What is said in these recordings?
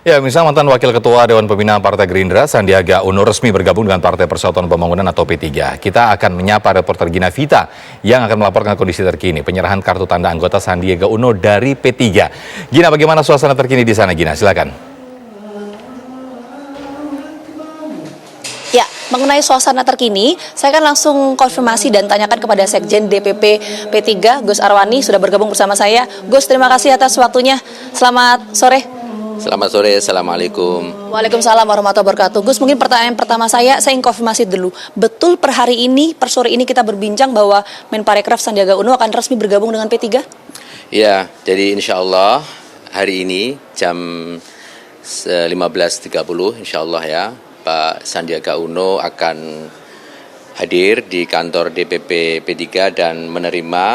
Ya, misal mantan Wakil Ketua Dewan Pembina Partai Gerindra, Sandiaga Uno resmi bergabung dengan Partai Persatuan Pembangunan atau P3. Kita akan menyapa reporter Gina Vita yang akan melaporkan kondisi terkini penyerahan kartu tanda anggota Sandiaga Uno dari P3. Gina, bagaimana suasana terkini di sana, Gina? Silakan. Ya, mengenai suasana terkini, saya akan langsung konfirmasi dan tanyakan kepada Sekjen DPP P3, Gus Arwani, sudah bergabung bersama saya. Gus, terima kasih atas waktunya. Selamat sore. Selamat sore, Assalamualaikum. Waalaikumsalam warahmatullahi wabarakatuh. Gus, mungkin pertanyaan pertama saya ingin konfirmasi dulu. Betul per hari ini, per sore ini kita berbincang bahwa Menparekraf Sandiaga Uno akan resmi bergabung dengan P3? Ya, jadi insya Allah hari ini jam 15.30 insya Allah ya, Pak Sandiaga Uno akan hadir di kantor DPP P3 dan menerima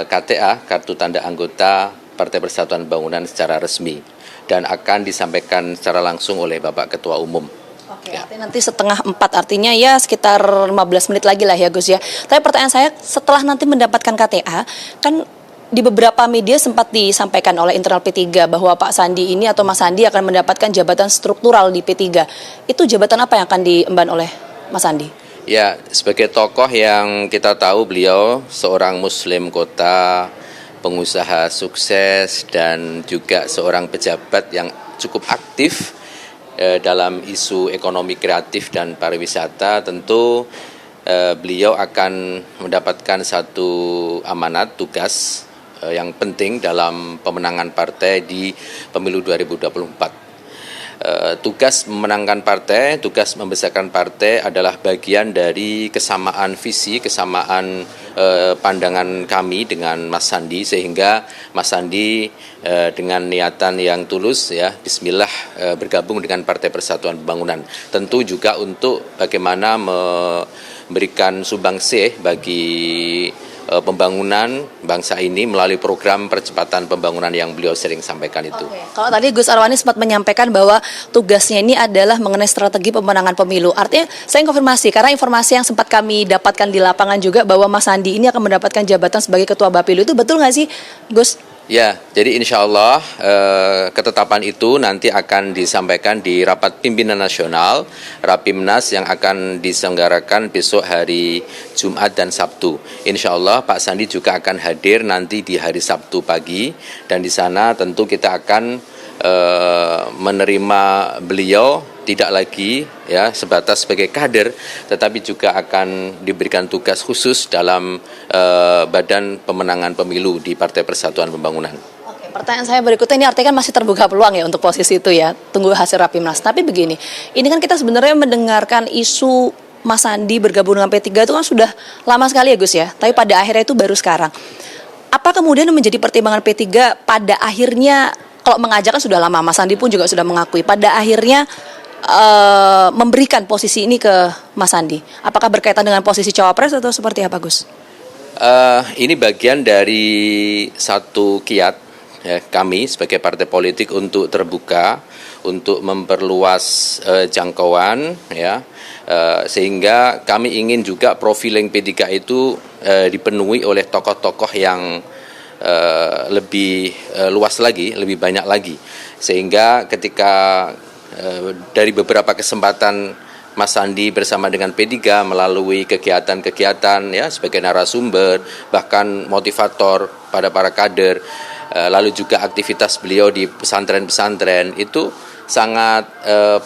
KTA, kartu tanda anggota Partai Persatuan Pembangunan secara resmi dan akan disampaikan secara langsung oleh Bapak Ketua Umum. Oke, ya. Nanti setengah 4, artinya ya sekitar 15 menit lagi lah ya Gus ya. Tapi pertanyaan saya, setelah nanti mendapatkan KTA, kan di beberapa media sempat disampaikan oleh internal P3 bahwa Pak Sandi ini atau Mas Sandi akan mendapatkan jabatan struktural di P3. Itu jabatan apa yang akan diemban oleh Mas Sandi? Ya, sebagai tokoh yang kita tahu beliau seorang muslim kota, pengusaha sukses, dan juga seorang pejabat yang cukup aktif dalam isu ekonomi kreatif dan pariwisata. Tentu beliau akan mendapatkan satu amanat tugas yang penting dalam pemenangan partai di pemilu 2024. Tugas memenangkan partai, tugas membesarkan partai adalah bagian dari kesamaan visi, kesamaan pandangan kami dengan Mas Sandi, sehingga Mas Sandi dengan niatan yang tulus ya, bismillah bergabung dengan Partai Persatuan Pembangunan. Tentu juga untuk bagaimana memberikan sumbangsih bagi pembangunan bangsa ini melalui program percepatan pembangunan yang beliau sering sampaikan itu. Oke. Kalau tadi Gus Arwani sempat menyampaikan bahwa tugasnya ini adalah mengenai strategi pemenangan pemilu. Artinya saya konfirmasi, karena informasi yang sempat kami dapatkan di lapangan juga bahwa Mas Sandi ini akan mendapatkan jabatan sebagai Ketua Bapilu. Itu betul nggak sih Gus? Ya, jadi insya Allah ketetapan itu nanti akan disampaikan di rapat pimpinan nasional, Rapimnas yang akan diselenggarakan besok hari Jumat dan Sabtu. Insya Allah Pak Sandi juga akan hadir nanti di hari Sabtu pagi, dan di sana tentu kita akan menerima beliau tidak lagi ya sebatas sebagai kader, tetapi juga akan diberikan tugas khusus dalam badan pemenangan pemilu di Partai Persatuan Pembangunan. Oke, pertanyaan saya berikutnya, ini artinya kan masih terbuka peluang ya untuk posisi itu ya, tunggu hasil Rapimnas. Tapi begini, ini kan kita sebenarnya mendengarkan isu Mas Sandi bergabung dengan P3 itu kan sudah lama sekali ya Gus ya, tapi pada akhirnya itu baru sekarang. Apa kemudian menjadi pertimbangan P3 pada akhirnya, kalau mengajak kan sudah lama, Mas Sandi pun juga sudah mengakui, pada akhirnya memberikan posisi ini ke Mas Sandi? Apakah berkaitan dengan posisi cawapres atau seperti apa Gus? Ini bagian dari satu kiat ya, kami sebagai partai politik untuk terbuka, untuk memperluas jangkauan ya, sehingga kami ingin juga profiling P3 itu dipenuhi oleh tokoh-tokoh yang lebih luas lagi, lebih banyak lagi, sehingga ketika dari beberapa kesempatan Mas Sandi bersama dengan P3 melalui kegiatan-kegiatan ya sebagai narasumber, bahkan motivator pada para kader, lalu juga aktivitas beliau di pesantren-pesantren itu sangat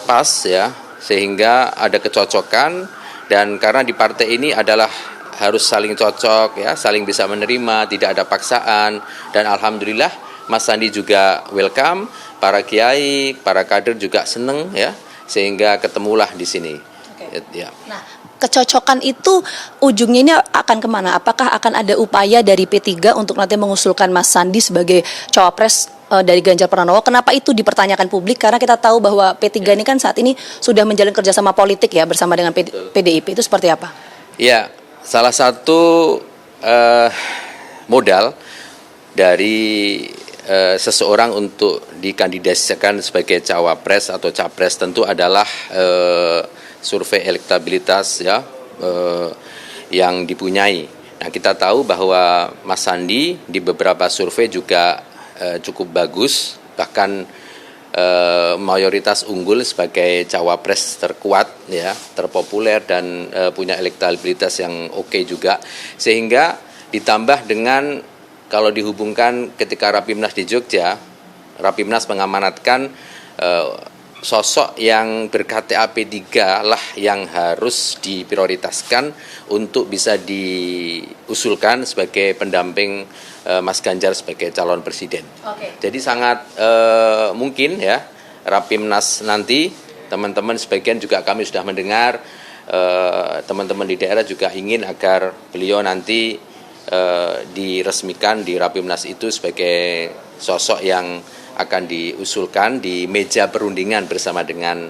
pas ya, sehingga ada kecocokan. Dan karena di partai ini adalah harus saling cocok ya, saling bisa menerima, tidak ada paksaan, dan alhamdulillah Mas Sandi juga welcome, para kiai, para kader juga seneng ya, sehingga ketemulah di sini. Oke. Ya. Nah, kecocokan itu ujungnya ini akan kemana? Apakah akan ada upaya dari P3 untuk nanti mengusulkan Mas Sandi sebagai cawapres dari Ganjar Pranowo? Kenapa itu dipertanyakan publik? Karena kita tahu bahwa P3 ini kan saat ini sudah menjalin kerjasama politik ya bersama dengan PDIP. Itu seperti apa? Ya, salah satu modal dari seseorang untuk dikandidasikan sebagai cawapres atau capres tentu adalah survei elektabilitas ya yang dipunyai. Nah, kita tahu bahwa Mas Sandi di beberapa survei juga cukup bagus, bahkan mayoritas unggul sebagai cawapres terkuat, ya, terpopuler dan punya elektabilitas yang oke juga, sehingga ditambah dengan kalau dihubungkan ketika Rapimnas di Jogja, Rapimnas mengamanatkan sosok yang ber-KTA P3 lah yang harus diprioritaskan untuk bisa diusulkan sebagai pendamping Mas Ganjar sebagai calon presiden. Jadi sangat mungkin ya Rapimnas nanti teman-teman sebagian juga kami sudah mendengar teman-teman di daerah juga ingin agar beliau nanti diresmikan di Rapimnas itu sebagai sosok yang akan diusulkan di meja perundingan bersama dengan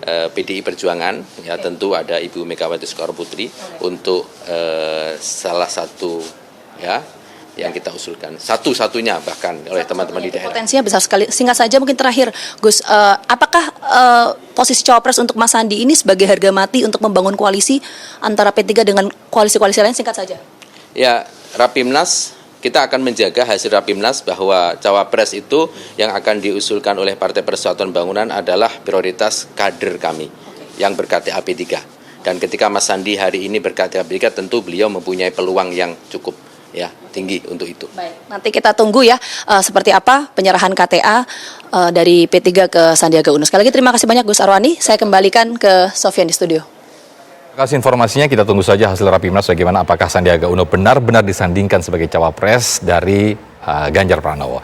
PDI Perjuangan, ya tentu ada Ibu Megawati Soekarno Putri untuk salah satu ya yang kita usulkan, satu-satunya bahkan oleh teman-teman di daerah. Potensinya besar sekali. Singkat saja mungkin terakhir, Gus, apakah posisi cawapres untuk Mas Sandi ini sebagai harga mati untuk membangun koalisi antara P3 dengan koalisi-koalisi lain? Singkat saja. Ya, Rapimnas, kita akan menjaga hasil Rapimnas bahwa cawapres itu yang akan diusulkan oleh Partai Persatuan Pembangunan adalah prioritas kader kami yang ber-KTA P3. Dan ketika Mas Sandi hari ini ber-KTA P3, tentu beliau mempunyai peluang yang cukup ya tinggi untuk itu. Baik, nanti kita tunggu ya seperti apa penyerahan KTA dari P3 ke Sandiaga Uno. Sekali lagi terima kasih banyak Gus Arwani. Saya kembalikan ke Sofyan di studio. Terima kasih informasinya, kita tunggu saja hasil Rapimnas bagaimana apakah Sandiaga Uno benar-benar disandingkan sebagai cawapres dari Ganjar Pranowo.